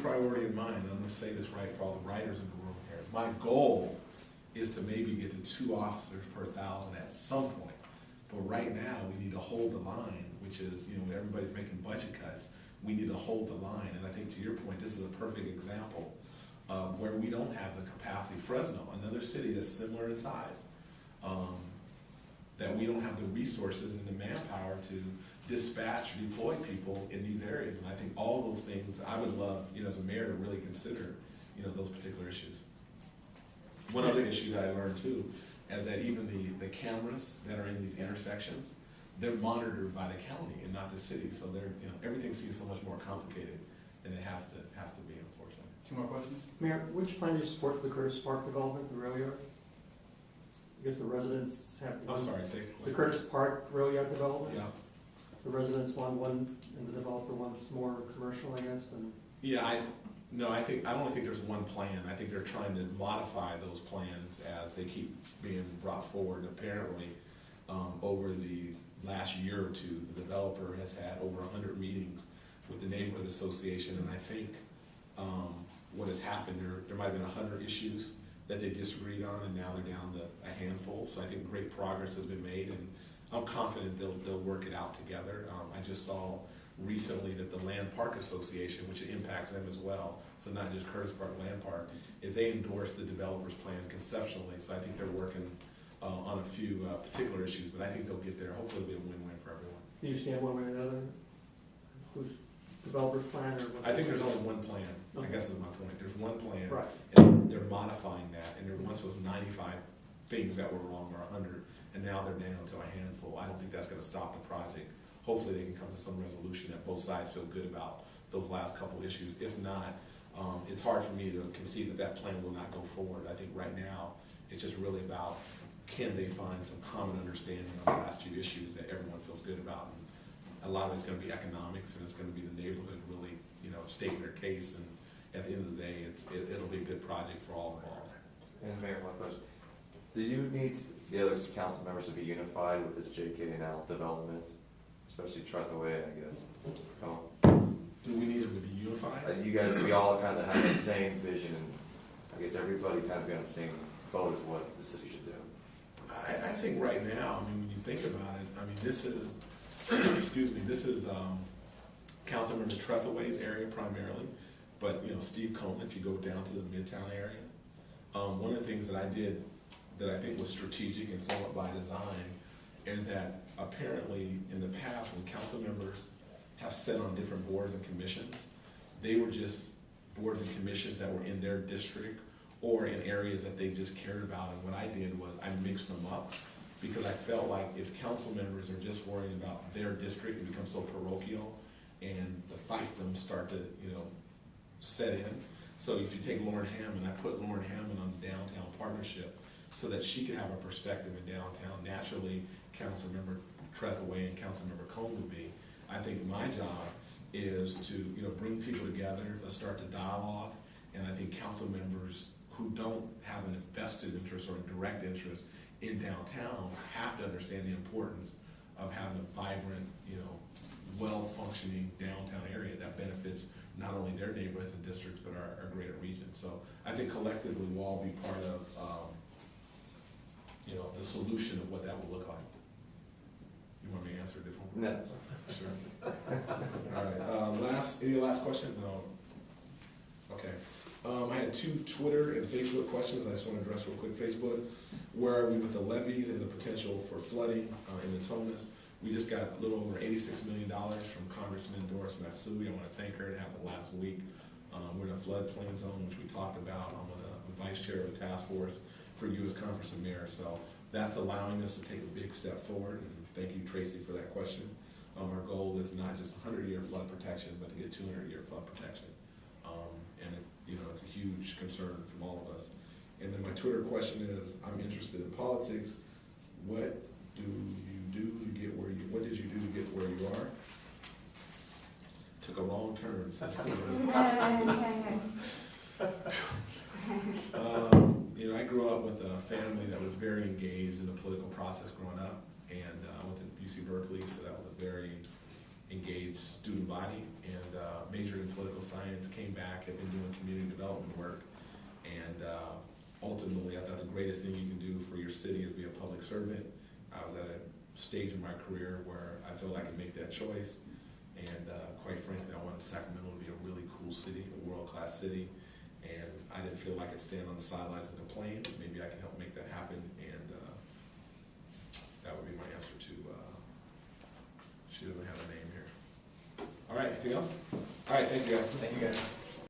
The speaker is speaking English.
priority in mind, and I'm gonna say this right for all the writers in the room here. My goal is to maybe get to 2 officers per 1,000 at some point. But right now, we need to hold the line, which is, everybody's making budget cuts. We need to hold the line, and I think to your point, this is a perfect example of where we don't have the capacity. Fresno, another city that's similar in size, that we don't have the resources and the manpower to dispatch or deploy people in these areas. And I think all those things, I would love, as a mayor, to really consider, those particular issues. One other issue that I learned too, is that even the cameras that are in these intersections, they're monitored by the county and not the city. So they're, everything seems so much more complicated than it has to be, unfortunately. 2 more questions? Mayor, which plan do you support for the Curtis Park development, the rail yard? I guess the residents have. I'm sorry, say. The Curtis Park rail yard development? Yeah. The residents want one, and the developer wants more commercial, I guess, and. Yeah, I don't think there's one plan. I think they're trying to modify those plans as they keep being brought forward. Apparently, over the last year or two, the developer has had over 100 meetings with the neighborhood association, and I think what has happened, there might have been 100 issues that they disagreed on, and now they're down to a handful. So I think great progress has been made, and I'm confident they'll work it out together. I just saw recently that the Land Park Association, which impacts them as well, so not just Curtis Park, Land Park, is they endorse the developer's plan conceptually. So I think they're working on a few particular issues, but I think they'll get there. Hopefully it'll be a win-win for everyone. Do you stand one way or another? Who's developer's plan or what? I think there's only one plan, I Okay. guess is my point. There's one plan, Right. and they're modifying that, and there once was 95 things that were wrong, or 100, and now they're down to a handful. I don't think that's gonna stop the project. Hopefully they can come to some resolution that both sides feel good about those last couple issues. If not, it's hard for me to concede that plan will not go forward. I think right now, it's just really about, can they find some common understanding on the last few issues that everyone feels good about. And a lot of it's gonna be economics, and it's gonna be the neighborhood really, stating their case, and at the end of the day, it'll be a good project for all involved. And Mayor, one question. Do you need the other council members to be unified with this JK&L development, especially Tretheway, I guess? Do we need them to be unified? You guys, we all kind of have the same vision, and I guess everybody kind of be on the same boat as what the city should do. I think right now, when you think about it, this is, excuse me, this is Councilmember Tretheway's area primarily, but Steve Cohen, if you go down to the Midtown area, one of the things that I did that I think was strategic and somewhat by design is that apparently in the past, when council members have sat on different boards and commissions, they were just boards and commissions that were in their district or in areas that they just cared about. And what I did was I mixed them up, because I felt like if council members are just worrying about their district, it becomes so parochial, and the fiefdoms start to set in. So if you take Lauren Hammond, I put Lauren Hammond on the downtown partnership so that she could have a perspective in downtown. Naturally, Councilmember Tretheway and Councilmember Cohen would be. I think my job is to bring people together, let's start the dialogue, and I think council members who don't have an vested interest or a direct interest in downtown have to understand the importance of having a vibrant, well-functioning downtown area that benefits not only their neighborhoods and districts, but our greater region. So I think collectively we'll all be part of, the solution of what that will look like. You want me to answer a different one? No. Sure. All right, any last questions? No. Okay. I had 2 Twitter and Facebook questions I just want to address real quick. Facebook, where are we with the levees and the potential for flooding in the Natomas? We just got a little over $86 million from Congressman Doris Matsui. I want to thank her. It happened last week. We're in a floodplain zone, which we talked about. I'm the vice chair of the task force for U.S. Conference of Mayors. So that's allowing us to take a big step forward. And thank you, Tracy, for that question. Our goal is not just 100-year flood protection, but to get 200-year flood protection. And it's a huge concern from all of us. And then my Twitter question is, I'm interested in politics. What do you do to get where you, what did you do to get where you are? Took a wrong turn. I grew up with a family that was very engaged in the political process growing up, and I went to UC Berkeley, so that was a very engaged student body, and majored in political science, came back, have been doing community development work, and ultimately I thought the greatest thing you can do for your city is be a public servant. I was at a stage in my career where I felt I could make that choice, and quite frankly, I wanted Sacramento to be a really cool city, a world-class city, and I didn't feel like I could stand on the sidelines and complain. Maybe I can help make that happen, and that would be my answer to, she doesn't have a name here. All right, anything else? All right, thank you guys. Thank you guys.